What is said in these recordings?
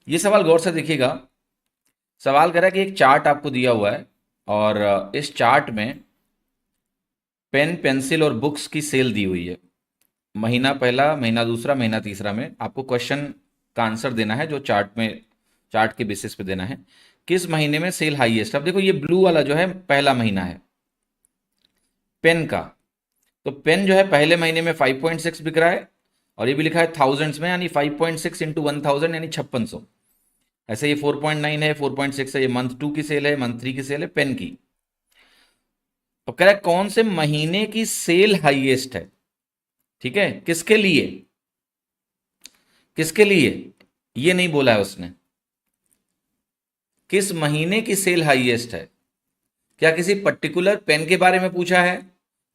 ये सवाल गौर से देखिएगा। सवाल कह रहा है कि एक चार्ट आपको दिया हुआ है और इस चार्ट में पेन पेंसिल और बुक्स की सेल दी हुई है। महीना पहला, महीना दूसरा, महीना तीसरा में आपको क्वेश्चन का आंसर देना है जो चार्ट के बेसिस पे देना है। किस महीने में सेल हाईएस्ट? अब देखो ये ब्लू वाला जो है पहला महीना है पेन का। तो पेन जो है पहले महीने में 5.6 बिक रहा है और ये भी लिखा है थाउजेंड्स में, यानी 5.6 इंटू 1000 यानी 5600। ऐसे ये 4.9 है, 4.6 है, ये मंथ 2 की सेल है, मंथ 3 की सेल है पेन की। तो कह रहा है कौन से महीने की सेल हाईएस्ट है। ठीक है, किसके लिए? किसके लिए ये नहीं बोला है उसने। किस महीने की सेल हाईएस्ट है? क्या किसी पर्टिकुलर पेन के बारे में पूछा है?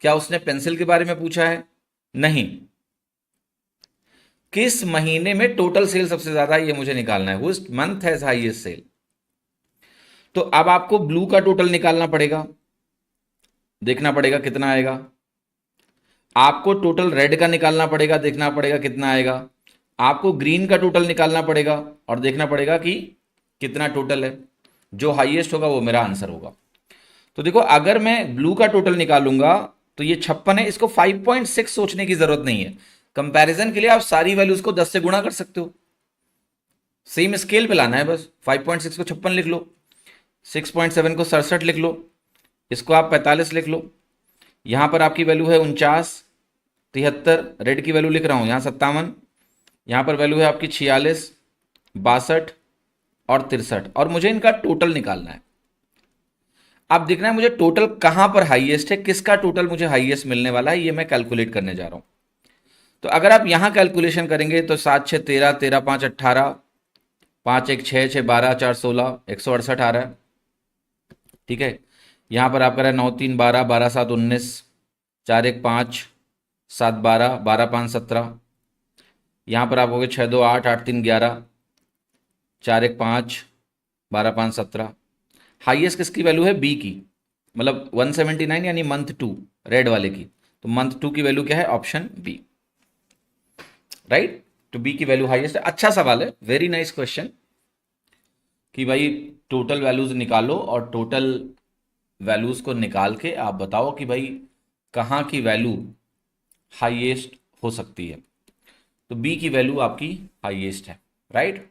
क्या उसने पेंसिल के बारे में पूछा है? नहीं। किस महीने में टोटल सेल सबसे ज्यादा है ये मुझे निकालना है। Which month has highest sale. तो अब आपको ब्लू का टोटल निकालना पड़ेगा, देखना पड़ेगा कितना आएगा। आपको टोटल रेड का निकालना पड़ेगा, देखना पड़ेगा कितना आएगा। आपको ग्रीन का टोटल निकालना पड़ेगा और देखना पड़ेगा कि कितना टोटल है। जो हाईएस्ट होगा वो मेरा आंसर होगा। तो देखो अगर मैं ब्लू का टोटल निकालूंगा तो ये 56 है, इसको 5.6 सोचने की जरूरत नहीं है। कंपैरिजन के लिए आप सारी वैल्यूज को 10 से गुणा कर सकते हो, सेम स्केल पे लाना है बस। 5.6 को 56 लिख लो, 6.7 को 67 लिख लो, इसको आप 45 लिख लो। यहां पर आपकी वैल्यू है 49, 73, रेड की वैल्यू लिख रहा हूं यहां 57, यहां पर वैल्यू है आपकी 46, 62 और 63, और मुझे इनका टोटल निकालना है। अब देखना है मुझे टोटल कहां पर हाईएस्ट है, किसका टोटल मुझे हाईएस्ट मिलने वाला है, ये मैं कैलकुलेट करने जा रहा हूं। तो अगर आप यहां कैलकुलेशन करेंगे तो 7 6 13, 13 5 18, 5 1 6 6 12 4 16, 168 आ रहा है। ठीक है, यहां पर आपका रहा 9 3 12, 12 7 19, 4 1 5, 7 12, 12 5 17। यहां पर आप हो गए 6 2 8, 8 3 11, 4 1 5, 12 5 17। हाईएस्ट किसकी वैल्यू है? बी की, मतलब 179, यानी मंथ 2 रेड वाले की। तो मंथ 2 की वैल्यू क्या है? Option B, right. तो बी की वैल्यू हाईएस्ट है। अच्छा सवाल है, वेरी नाइस क्वेश्चन कि भाई टोटल वैल्यूज निकालो और टोटल वैल्यूज को निकाल के आप बताओ कि भाई कहाँ की वैल्यू हाईएस्ट हो सकती है। तो बी की वैल्यू आपकी हाईएस्ट है, राइट।